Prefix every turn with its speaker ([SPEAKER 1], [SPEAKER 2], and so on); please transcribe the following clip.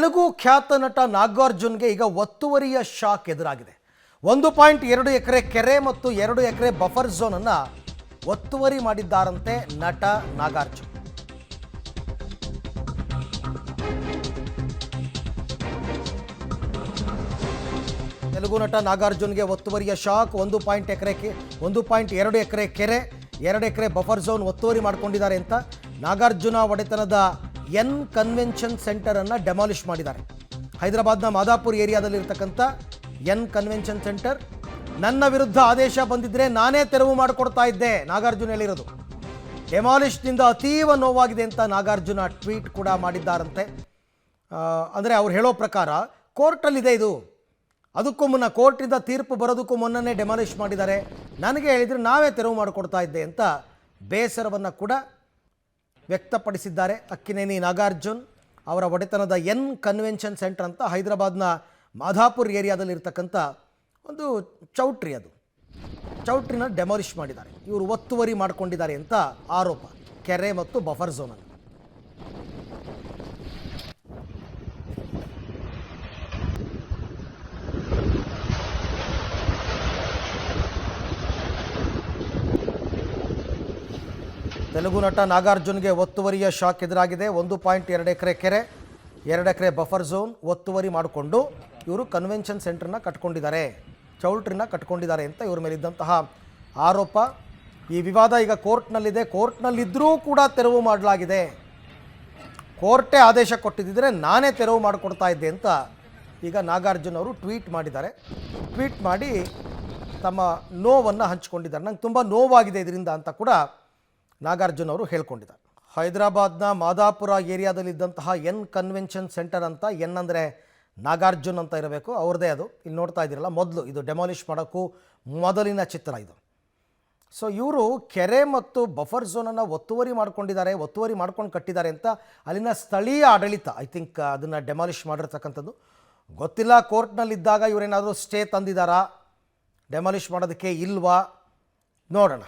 [SPEAKER 1] ತೆಲುಗು ಖ್ಯಾತ ನಟ ನಾಗಾರ್ಜುನ್ಗೆ ಈಗ ಒತ್ತುವರಿಯ ಶಾಕ್ ಎದುರಾಗಿದೆ. 1.2 ಎಕರೆ ಕೆರೆ ಮತ್ತು 2 ಎಕರೆ ಬಫರ್ ಝೋನ್ ಅನ್ನು ಒತ್ತುವರಿ ಮಾಡಿದ್ದಾರಂತೆ ನಟ ನಾಗಾರ್ಜುನ್. ತೆಲುಗು ನಟ ನಾಗಾರ್ಜುನ್ಗೆ ಒತ್ತುವರಿಯ ಶಾಕ್. 1.2 ಎಕರೆ ಕೆರೆ, 2 ಎಕರೆ ಬಫರ್ ಝೋನ್ ಒತ್ತುವರಿ ಮಾಡಿಕೊಂಡಿದ್ದಾರೆ ಅಂತ ನಾಗಾರ್ಜುನ ಒಡೆತನದ ಎನ್ ಕನ್ವೆನ್ಷನ್ ಸೆಂಟರ್ ಅನ್ನು ಡೆಮಾಲಿಷ್ ಮಾಡಿದ್ದಾರೆ. ಹೈದರಾಬಾದ್ನ ಮಾದಾಪುರ್ ಏರಿಯಾದಲ್ಲಿ ಇರತಕ್ಕಂಥ ಎನ್ ಕನ್ವೆನ್ಷನ್ ಸೆಂಟರ್. ನನ್ನ ವಿರುದ್ಧ ಆದೇಶ ಬಂದಿದ್ದರೆ ನಾನೇ ತೆರವು ಮಾಡಿಕೊಡ್ತಾ ಇದ್ದೆ, ನಾಗಾರ್ಜುನ ಹೇಳಿರೋದು. ಡೆಮಾಲಿಷ್ನಿಂದ ಅತೀವ ನೋವಾಗಿದೆ ಅಂತ ನಾಗಾರ್ಜುನ ಟ್ವೀಟ್ ಕೂಡ ಮಾಡಿದ್ದಾರಂತೆ. ಅಂದರೆ ಅವ್ರು ಹೇಳೋ ಪ್ರಕಾರ ಕೋರ್ಟಲ್ಲಿದೆ ಇದು, ಅದಕ್ಕೂ ಮುನ್ನ ಕೋರ್ಟಿಂದ ತೀರ್ಪು ಬರೋದಕ್ಕೂ ಮುನ್ನನೇ ಡೆಮಾಲಿಷ್ ಮಾಡಿದ್ದಾರೆ, ನನಗೆ ಹೇಳಿದರೆ ನಾವೇ ತೆರವು ಮಾಡಿಕೊಡ್ತಾ ಇದ್ದೆ ಅಂತ ಬೇಸರವನ್ನು ಕೂಡ ವ್ಯಕ್ತಪಡಿಸಿದ್ದಾರೆ. ಅಕ್ಕಿನೇನಿ ನಾಗಾರ್ಜುನ್ ಅವರ ಒಡೆತನದ ಎನ್ ಕನ್ವೆನ್ಷನ್ ಸೆಂಟರ್ ಅಂತ ಹೈದರಾಬಾದ್ನ ಮಾದಾಪುರ್ ಏರಿಯಾದಲ್ಲಿ ಇರ್ತಕ್ಕಂಥ ಒಂದು ಚೌಟ್ರಿ, ಅದು ಚೌಟ್ರಿನ ಡೆಮಾಲಿಷ್ ಮಾಡಿದ್ದಾರೆ. ಇವರು ಒತ್ತುವರಿ ಮಾಡಿಕೊಂಡಿದ್ದಾರೆ ಅಂತ ಆರೋಪ, ಕೆರೆ ಮತ್ತು ಬಫರ್ ಝೋನನ್ನು. ತೆಲುಗು ನಟ ನಾಗಾರ್ಜುನ್ಗೆ ಒತ್ತುವರಿಯ ಶಾಕ್ ಎದುರಾಗಿದೆ. 1.2 ಎಕರೆ ಕೆರೆ, 2 ಎಕರೆ ಬಫರ್ ಝೋನ್ ಒತ್ತುವರಿ ಮಾಡಿಕೊಂಡು ಇವರು ಕನ್ವೆನ್ಷನ್ ಸೆಂಟ್ರನ್ನ ಕಟ್ಕೊಂಡಿದ್ದಾರೆ, ಚೌಲ್ಟ್ರಿನ ಕಟ್ಕೊಂಡಿದ್ದಾರೆ ಅಂತ ಇವ್ರ ಮೇಲಿದ್ದಂತಹ ಆರೋಪ. ಈ ವಿವಾದ ಈಗ ಕೋರ್ಟ್ನಲ್ಲಿದೆ. ಕೋರ್ಟ್ನಲ್ಲಿದ್ದರೂ ಕೂಡ ತೆರವು ಮಾಡಲಾಗಿದೆ. ಕೋರ್ಟೇ ಆದೇಶ ಕೊಟ್ಟಿದ್ದರೆ ನಾನೇ ತೆರವು ಮಾಡಿಕೊಡ್ತಾ ಇದ್ದೆ ಅಂತ ಈಗ ನಾಗಾರ್ಜುನ್ ಅವರು ಟ್ವೀಟ್ ಮಾಡಿದ್ದಾರೆ. ಟ್ವೀಟ್ ಮಾಡಿ ತಮ್ಮ ನೋವನ್ನು ಹಂಚಿಕೊಂಡಿದ್ದಾರೆ. ನಂಗೆ ತುಂಬ ನೋವಾಗಿದೆ ಇದರಿಂದ ಅಂತ ಕೂಡ ನಾಗಾರ್ಜುನ್ ಅವರು ಹೇಳ್ಕೊಂಡಿದ್ದಾರೆ. ಹೈದರಾಬಾದ್ನ ಮಾದಾಪುರ ಏರಿಯಾದಲ್ಲಿದ್ದಂತಹ ಎನ್ ಕನ್ವೆನ್ಷನ್ ಸೆಂಟರ್ ಅಂತ, ಎನ್ ಅಂದರೆ ನಾಗಾರ್ಜುನ್ ಅಂತ ಇರಬೇಕು, ಅವ್ರದ್ದೇ ಅದು. ಇಲ್ಲಿ ನೋಡ್ತಾ ಇದ್ದೀರಲ್ಲ, ಮೊದಲು ಇದು ಡೆಮಾಲಿಷ್ ಮಾಡೋಕ್ಕೂ ಮೊದಲಿನ ಚಿತ್ರ ಇದು. ಸೊ ಇವರು ಕೆರೆ ಮತ್ತು ಬಫರ್ ಝೋನನ್ನು ಒತ್ತುವರಿ ಮಾಡ್ಕೊಂಡಿದ್ದಾರೆ, ಒತ್ತುವರಿ ಮಾಡ್ಕೊಂಡು ಕಟ್ಟಿದ್ದಾರೆ ಅಂತ ಅಲ್ಲಿನ ಸ್ಥಳೀಯ ಆಡಳಿತ ಐ ಥಿಂಕ್ ಅದನ್ನು ಡೆಮಾಲಿಷ್ ಮಾಡಿರ್ತಕ್ಕಂಥದ್ದು. ಗೊತ್ತಿಲ್ಲ ಕೋರ್ಟ್ನಲ್ಲಿದ್ದಾಗ ಇವರೇನಾದರೂ ಸ್ಟೇ ತಂದಿದ್ದಾರಾ ಡೆಮಾಲಿಷ್ ಮಾಡೋದಕ್ಕೆ, ಇಲ್ವಾ ನೋಡೋಣ.